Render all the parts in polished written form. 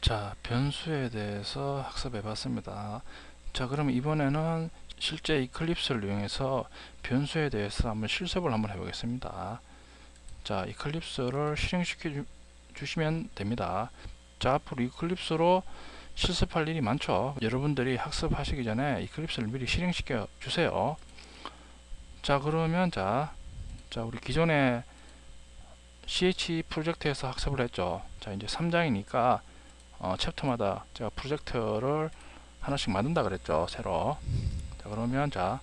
자, 변수에 대해서 학습해 봤습니다. 자, 그럼 이번에는 실제 이클립스를 이용해서 변수에 대해서 한번 실습을 한번 해보겠습니다. 자, 이클립스를 실행시켜 주시면 됩니다. 자, 앞으로 이클립스로 실습할 일이 많죠. 여러분들이 학습하시기 전에 이클립스를 미리 실행시켜 주세요. 자, 그러면 자 우리 기존에 CH 프로젝트에서 학습을 했죠. 자, 이제 3장이니까 챕터마다 제가 프로젝트를 하나씩 만든다 그랬죠, 새로. 자, 그러면 자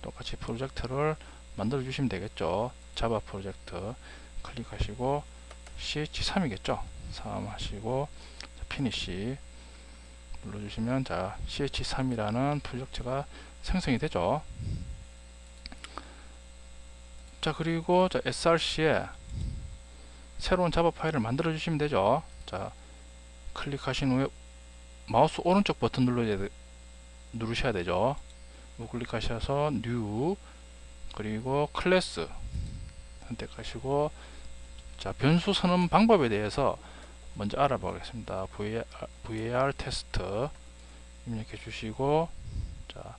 똑같이 프로젝트를 만들어 주시면 되겠죠. 자바 프로젝트 클릭하시고 ch3이겠죠. 3 하시고 피니시 눌러주시면 자 ch3이라는 프로젝트가 생성이 되죠. 자, 그리고 자 src에 새로운 자바 파일을 만들어 주시면 되죠. 자, 클릭하신 후에 마우스 오른쪽 버튼 누르셔야 되죠. 우클릭하셔서 뉴 그리고 클래스 선택하시고 자 변수 선언 방법에 대해서 먼저 알아보겠습니다. var 테스트 입력해 주시고 자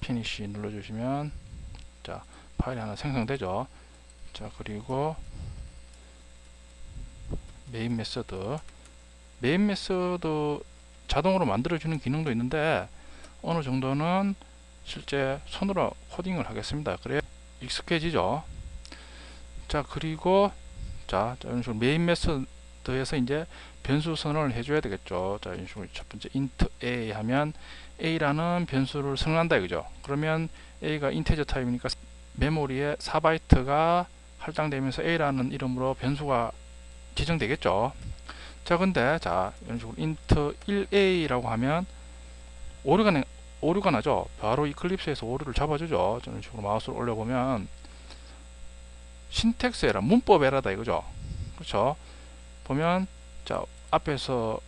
피니시 눌러 주시면 자 파일이 하나 생성되죠. 자, 그리고 메인 메서드 자동으로 만들어주는 기능도 있는데 어느 정도는 실제 손으로 코딩을 하겠습니다. 그래야 익숙해지죠. 자, 그리고 자 이런 식으로 메인 메서드에서 이제 변수 선언을 해줘야 되겠죠. 자, 이런 식으로 첫 번째 int a 하면 a라는 변수를 선언한다 이거죠. 그러면 a가 인테저 타입이니까 메모리에 4바이트가 할당되면서 a라는 이름으로 변수가 지정되겠죠. 자, 근데 자 이런 식으로 int 1a라고 하면 오류가 나죠. 바로 이클립스에서 오류를 잡아주죠. 이런 식으로 마우스를 올려보면 신텍스 에러, 문법 에러다 이거죠. 그렇죠? 보면 자 앞에서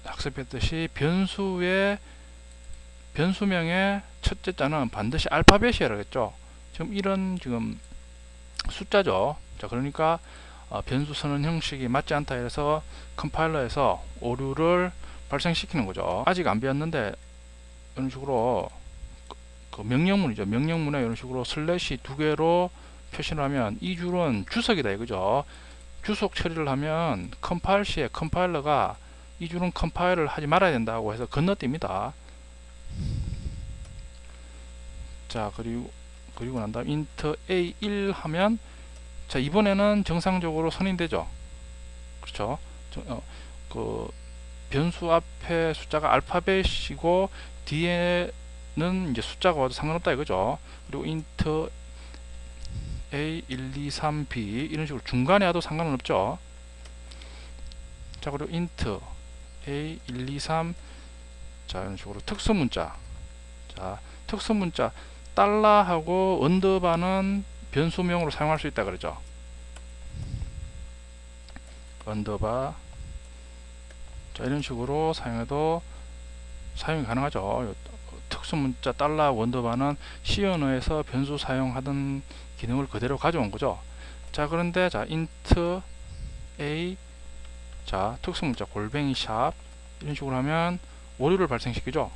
학습했듯이 변수명의 첫째 자는 반드시 알파벳이라겠죠. 지금 이런 숫자죠. 자, 그러니까 변수 선언 형식이 맞지 않다 해서 컴파일러에서 오류를 발생시키는 거죠. 아직 안 배웠는데 이런 식으로 그 명령문이죠. 명령문에 이런 식으로 슬래시 두 개로 표시를 하면 이 줄은 주석이다 이거죠. 주석 처리를 하면 컴파일 시에 컴파일러가 이 줄은 컴파일을 하지 말아야 된다고 해서 건너뜁니다. 자, 그리고 난 다음 int a1 하면 자 이번에는 정상적으로 선인되죠. 그렇죠? 그 변수 앞에 숫자가 알파벳이고 뒤에는 이제 숫자가 와도 상관없다 이거죠. 그리고 int a1, 2, 3b 이런 식으로 중간에 와도 상관은 없죠. 자, 그리고 int a1, 2, 3 자 이런 식으로 특수문자 자 특수문자 달러하고 언더바는 변수명으로 사용할 수 있다 그러죠. 언더바 자 이런 식으로 사용이 가능하죠. 특수문자 달러 언더바는 C 언어에서 변수 사용하던 기능을 그대로 가져온 거죠. 자, 그런데 자 int a 자 특수문자 골뱅이 샵 이런 식으로 하면 오류를 발생시키죠.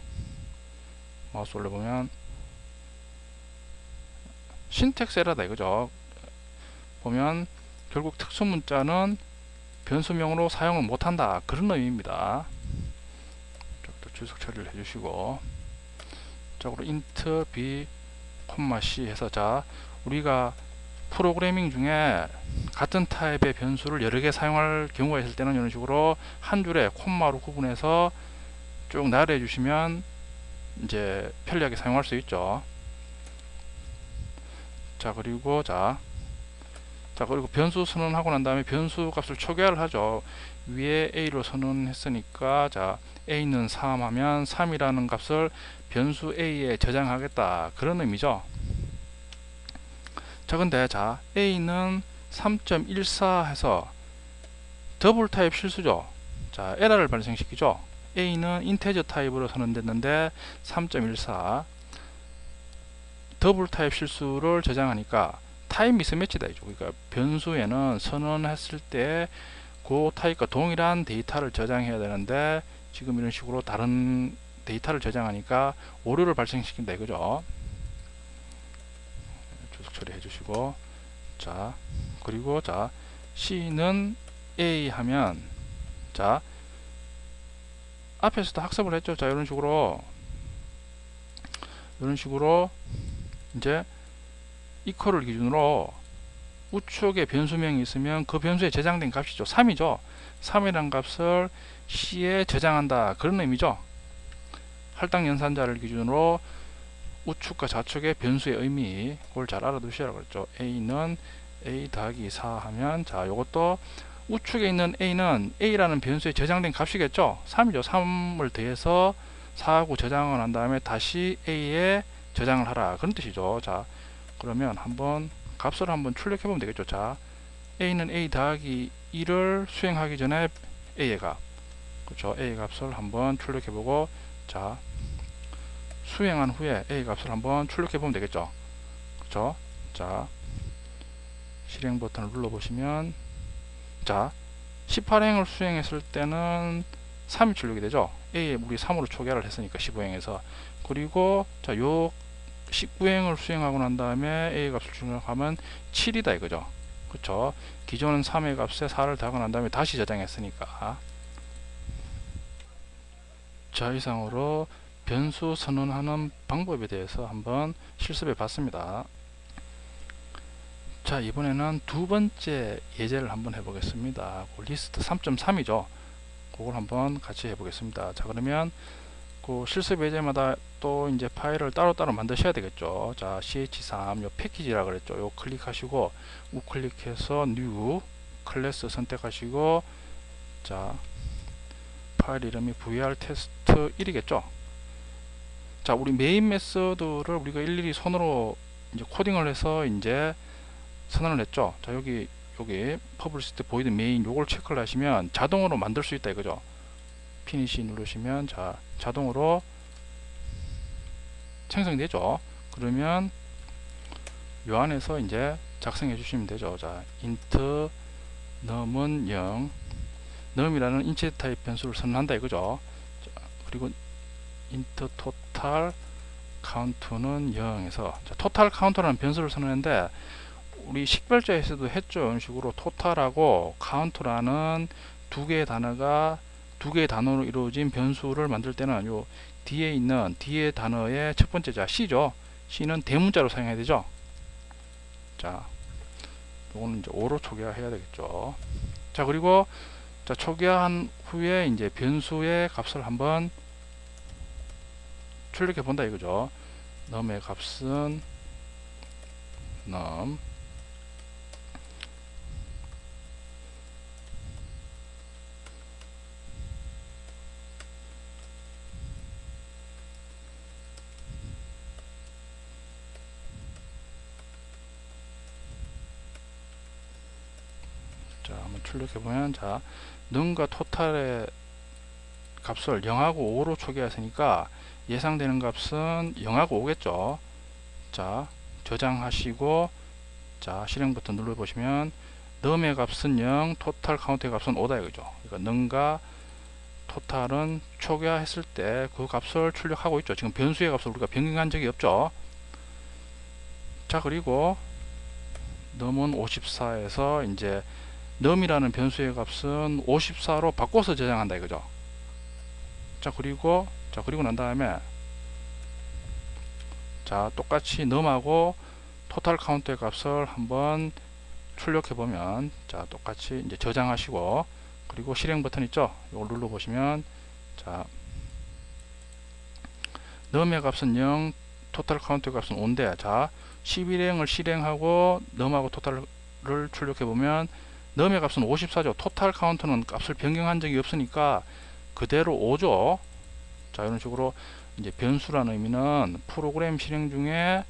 마우스 올려보면 신텍스 에러다 이거죠. 보면 결국 특수문자는 변수명으로 사용을 못한다 그런 의미입니다. 또 주석 처리를 해주시고 자, 그리고 int b, c 해서 자 우리가 프로그래밍 중에 같은 타입의 변수를 여러 개 사용할 경우가 있을 때는 이런 식으로 한 줄에 콤마로 구분해서 쭉 나열해 주시면 이제 편리하게 사용할 수 있죠. 자, 그리고 그리고 변수 선언하고 난 다음에 변수 값을 초기화를 하죠. 위에 a로 선언했으니까 자 a는 3 하면 3이라는 값을 변수 a에 저장하겠다 그런 의미죠. 자, 근데 자 a는 3.14 해서 더블 타입 실수죠. 자, 에러를 발생시키죠. a는 인테저 타입으로 선언됐는데 3.14 더블 타입 실수를 저장하니까 타입 미스매치다. 그러니까 변수에는 선언했을 때 그 타입과 동일한 데이터를 저장해야 되는데 지금 이런 식으로 다른 데이터를 저장하니까 오류를 발생시킨다 이거죠. 주석 처리해 주시고, 자 그리고 자 C는 A 하면, 자 앞에서도 학습을 했죠. 자 이런 식으로 이제 equal을 기준으로 우측에 변수명이 있으면 그 변수에 저장된 값이죠. 3이죠. 3이란 값을 C에 저장한다, 그런 의미죠. 할당 연산자를 기준으로 우측과 좌측의 변수의 의미, 그걸 잘 알아두시라고 그랬죠. A는 A 더하기 4 하면, 자 요것도 우측에 있는 A는 A라는 변수에 저장된 값이겠죠. 3이죠. 3을 더해서 4하고 저장을 한 다음에 다시 A에 저장을 하라, 그런 뜻이죠. 자 그러면 한번 값을 한번 출력해 보면 되겠죠. 자 A는 A 더하기 2를 수행하기 전에 A의 값, 그렇죠. A 값을 한번 출력해 보고, 자 수행한 후에 A 값을 한번 출력해 보면 되겠죠. 그렇죠. 자 실행 버튼을 눌러 보시면, 자 18행을 수행했을 때는 3이 출력이 되죠. A에 우리 3으로 초기화를 했으니까 15행에서. 그리고 자 요 19행을 수행하고 난 다음에 A 값을 출력하면 7이다 이거죠. 그쵸. 기존은 3의 값에 4를 더하고 난 다음에 다시 저장했으니까. 자 이상으로 변수 선언하는 방법에 대해서 한번 실습해 봤습니다. 자 이번에는 두 번째 예제를 한번 해보겠습니다. 리스트 3.3이죠. 그걸 한번 같이 해보겠습니다. 자 그러면 그 실습 예제마다 또 이제 파일을 따로따로 만드셔야 되겠죠. 자 ch3 요 패키지라 그랬죠. 요 클릭하시고 우클릭해서 뉴 클래스 선택하시고, 자 파일 이름이 VR 테스트 1이겠죠. 자 우리 메인 메서드를 우리가 일일이 손으로 이제 코딩을 해서 이제 선언을 했죠. 자 여기 퍼블리시드 보이드 메인 요걸 체크를 하시면 자동으로 만들 수 있다 이거죠. 피니시 누르시면 자 자동으로 생성되죠. 그러면 요 안에서 이제 작성해 주시면 되죠. 자 int num은 0, num이라는 인체 타입 변수를 선언한다 이거죠. 자, 그리고 int total count는 0에서, 자 total count라는 변수를 선언했는데 우리 식별자에서도 했죠. 이런 식으로 total하고 count라는 두 개의 단어로 이루어진 변수를 만들 때는 요 뒤에 있는 뒤에 단어의 첫 번째 자 C죠. C는 대문자로 사용해야 되죠. 자 요거는 이제 5로 초기화 해야 되겠죠. 자 그리고 자 초기화한 후에 이제 변수의 값을 한번 출력해 본다 이거죠. num의 값은 num, 자 한번 출력해 보면, 자 num과 total의 값을 0하고 5로 초기화했으니까 예상되는 값은 0하고 5겠죠. 자 저장하시고, 자 실행 버튼 눌러 보시면 num의 값은 0, total count의 값은 5다 이거죠. 그러니까 num과 total은 초기화했을 때 그 값을 출력하고 있죠. 지금 변수의 값을 우리가 변경한 적이 없죠. 자 그리고 num은 54에서 이제 num이라는 변수의 값은 54로 바꿔서 저장한다 이거죠. 자 그리고 난 다음에 자 똑같이 num하고 total count의 값을 한번 출력해 보면, 자 똑같이 이제 저장하시고, 그리고 실행 버튼 있죠. 이걸 눌러 보시면, 자 num의 값은 0, total count의 값은 5인데, 자 11행을 실행하고 num하고 total을 출력해 보면 num의 값은 54죠. total count는 값을 변경한 적이 없으니까 그대로 5죠. 자 이런 식으로 이제 변수라는 의미는 프로그램 실행 중에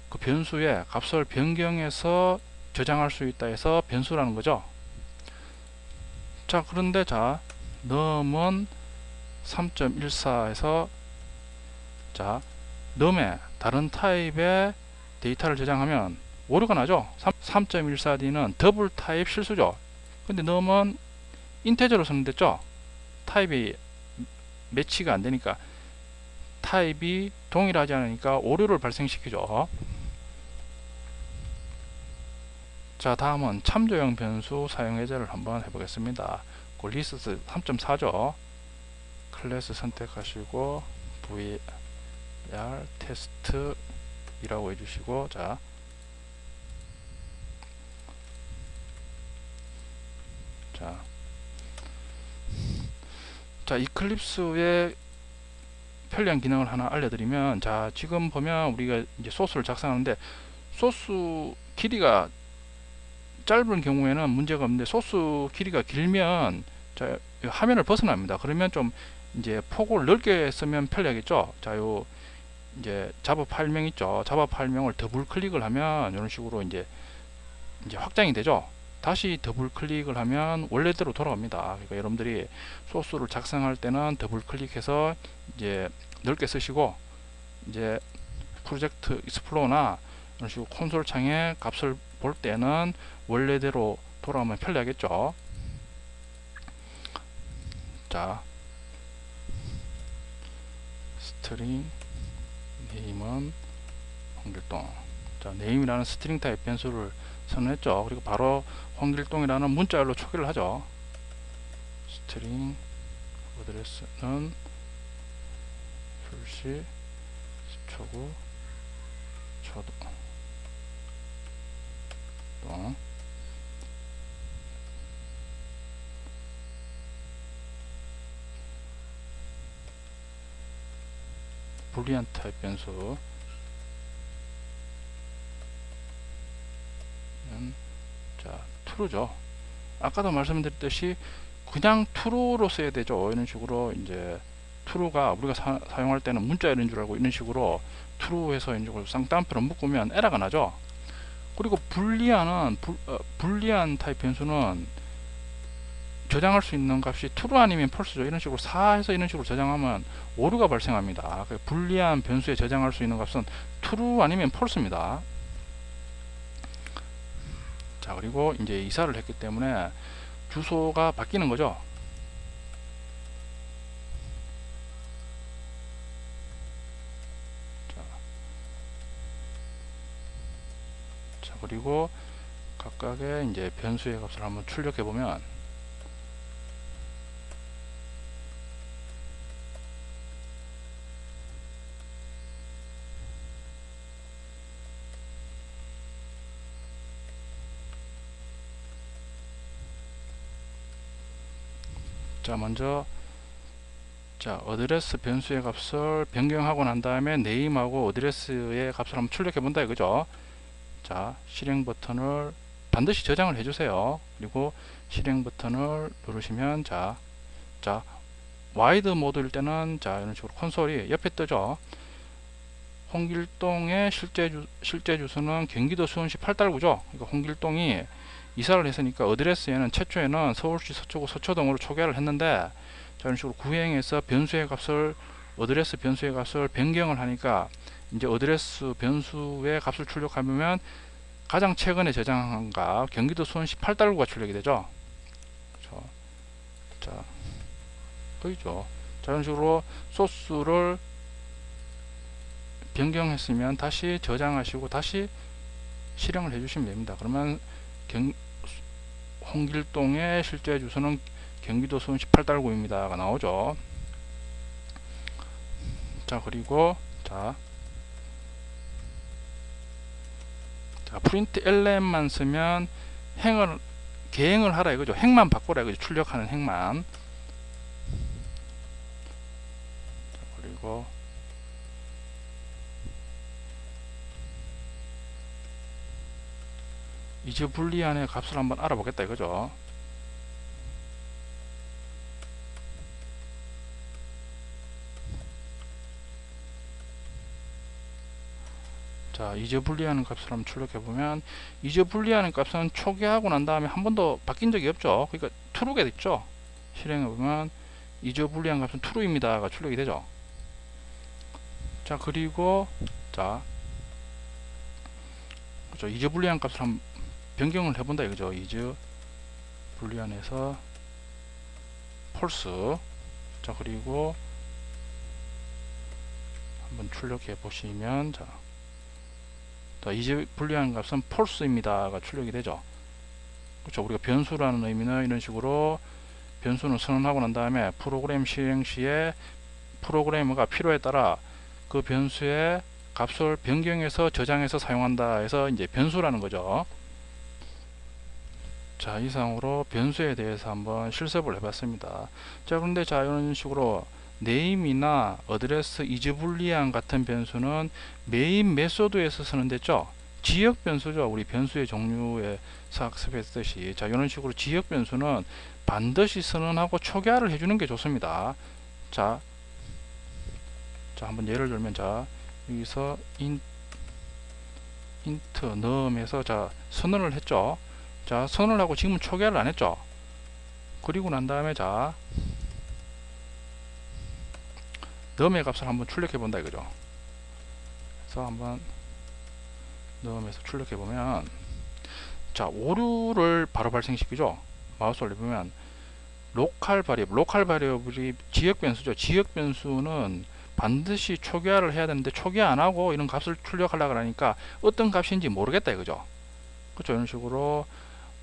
그 변수의 값을 변경해서 저장할 수 있다 해서 변수라는 거죠. 자 그런데 자 num은 3.14에서 자 num의 다른 타입의 데이터를 저장하면 오류가 나죠. 3.14D는 더블 타입 실수죠. 근데 넘은 인테저로 선언됐죠. 타입이 매치가 안 되니까, 타입이 동일하지 않으니까 오류를 발생시키죠. 자, 다음은 참조형 변수 사용 예제를 한번 해보겠습니다. 그 리스트 3.4죠. 클래스 선택하시고 var 테스트 이라고 해주시고, 자, 이클립스의 편리한 기능을 하나 알려드리면, 자, 지금 보면 우리가 이제 소스를 작성하는데 소스 길이가 짧은 경우에는 문제가 없는데, 소스 길이가 길면 자, 화면을 벗어납니다. 그러면 좀 이제 폭을 넓게 쓰면 편리하겠죠. 자, 요 이제 자바 파일명 있죠. 자바 파일명을 더블 클릭을 하면 이런 식으로 이제 확장이 되죠. 다시 더블 클릭을 하면 원래대로 돌아갑니다. 그러니까 여러분들이 소스를 작성할 때는 더블 클릭해서 이제 넓게 쓰시고, 이제 프로젝트 익스플로러나 이런 식으로 콘솔 창에 값을 볼 때는 원래대로 돌아오면 편리하겠죠. 자, 스트링 네임은 홍길동. 자, 네임이라는 스트링 타입 변수를 선언했죠. 그리고 바로 홍길동이라는 문자열로 초기를 하죠. 스트링 어드레스는 출시 초구 초동 불리한 타입 변수 자, true죠. 아까도 말씀드렸듯이 그냥 true로 써야 되죠. 이런 식으로 이제 true가 우리가 사용할 때는 문자열인 줄 알고 이런 식으로 true해서 이런 식으로 쌍따옴표로 묶으면 에러가 나죠. 그리고 불리한 타입 변수는 저장할 수 있는 값이 true 아니면 false죠. 이런 식으로 4해서 이런 식으로 저장하면 오류가 발생합니다. 불리한 변수에 저장할 수 있는 값은 true 아니면 false입니다. 자, 그리고 이제 이사를 했기 때문에 주소가 바뀌는 거죠. 자, 그리고 각각의 이제 변수의 값을 한번 출력해 보면, 자, 먼저 어드레스 변수의 값을 변경하고 난 다음에 name하고 어드레스의 값을 한번 출력해 본다 이거죠. 자, 실행 버튼을 반드시 저장을 해주세요. 그리고 실행 버튼을 누르시면 자 와이드 모드일 때는 이런 식으로 콘솔이 옆에 뜨죠. 홍길동의 실제 주소는 경기도 수원시 8달구죠. 그러니까 홍길동이 이사를 했으니까 어드레스에는 최초에는 서울시 서초구 서초동으로 초기화를 했는데, 이런 식으로 구행해서 변수의 값을 어드레스 변수의 값을 변경을 하니까 이제 어드레스 변수의 값을 출력하면 가장 최근에 저장한 값 경기도 수원시 8달구가 출력이 되죠. 그렇죠. 자, 그죠. 자, 이런 식으로 소스를 변경했으면 다시 저장하시고 다시 실행을 해주시면 됩니다. 그러면 홍길동의 실제 주소는 경기도 수원시 8달구입니다가 나오죠. 자, 그리고 프린트 lm만 쓰면 개행을 하라 이거죠. 행만 바꾸라 이거죠. 출력하는 행만. 자, 그리고 이제 불리한의 값을 한번 알아보겠다 이거죠. 자, 이제 불리하는 값을 한번 출력해 보면, 이제 불리하는 값은 초기화하고 난 다음에 한 번도 바뀐 적이 없죠. 그러니까 true가 됐죠. 실행해 보면 이제 불리한 값은 true입니다가 출력이 되죠. 자, 그리고 그렇죠. 이제 불리한 값을 한번 변경을 해본다 이거죠. 이제 불리안에서 폴스. 자, 그리고 한번 출력해 보시면, 자, 이제 불리한 값은 폴스입니다가 출력이 되죠. 그렇죠. 우리가 변수라는 의미는 이런 식으로 변수는 선언하고 난 다음에 프로그램 실행 시에 프로그래머가 필요에 따라 그 변수의 값을 변경해서 저장해서 사용한다 해서 이제 변수라는 거죠. 자, 이상으로 변수에 대해서 한번 실습을 해봤습니다. 자, 그런데 자, 이런 식으로 네임이나 어드레스 이즈불리안 같은 변수는 메인 메소드에서 쓰는데죠. 지역 변수죠. 우리 변수의 종류에 학습했듯이, 자, 이런 식으로 지역 변수는 반드시 선언하고 초기화를 해주는 게 좋습니다. 자, 한번 예를 들면, 자, 여기서 인트 넘에서 자, 선언을 했죠. 자, 선언을 하고 지금은 초기화를 안 했죠. 그리고 난 다음에, 자, 넘의 값을 한번 출력해 본다 이거죠. 그래서 한번 넘에서 출력해 보면, 자, 오류를 바로 발생시키죠. 마우스 올려보면 로컬 바리어블이 지역 변수죠. 지역 변수는 반드시 초기화를 해야 되는데 초기화 안 하고 이런 값을 출력하려고 하니까 어떤 값인지 모르겠다 이거죠. 그렇죠. 이런 식으로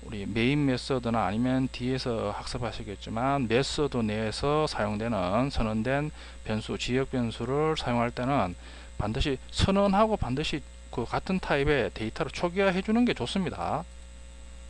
우리 메인 메서드나 아니면 뒤에서 학습하시겠지만 메서드 내에서 사용되는 선언된 변수, 지역 변수를 사용할 때는 반드시 선언하고 반드시 그 같은 타입의 데이터를 초기화 해주는 게 좋습니다.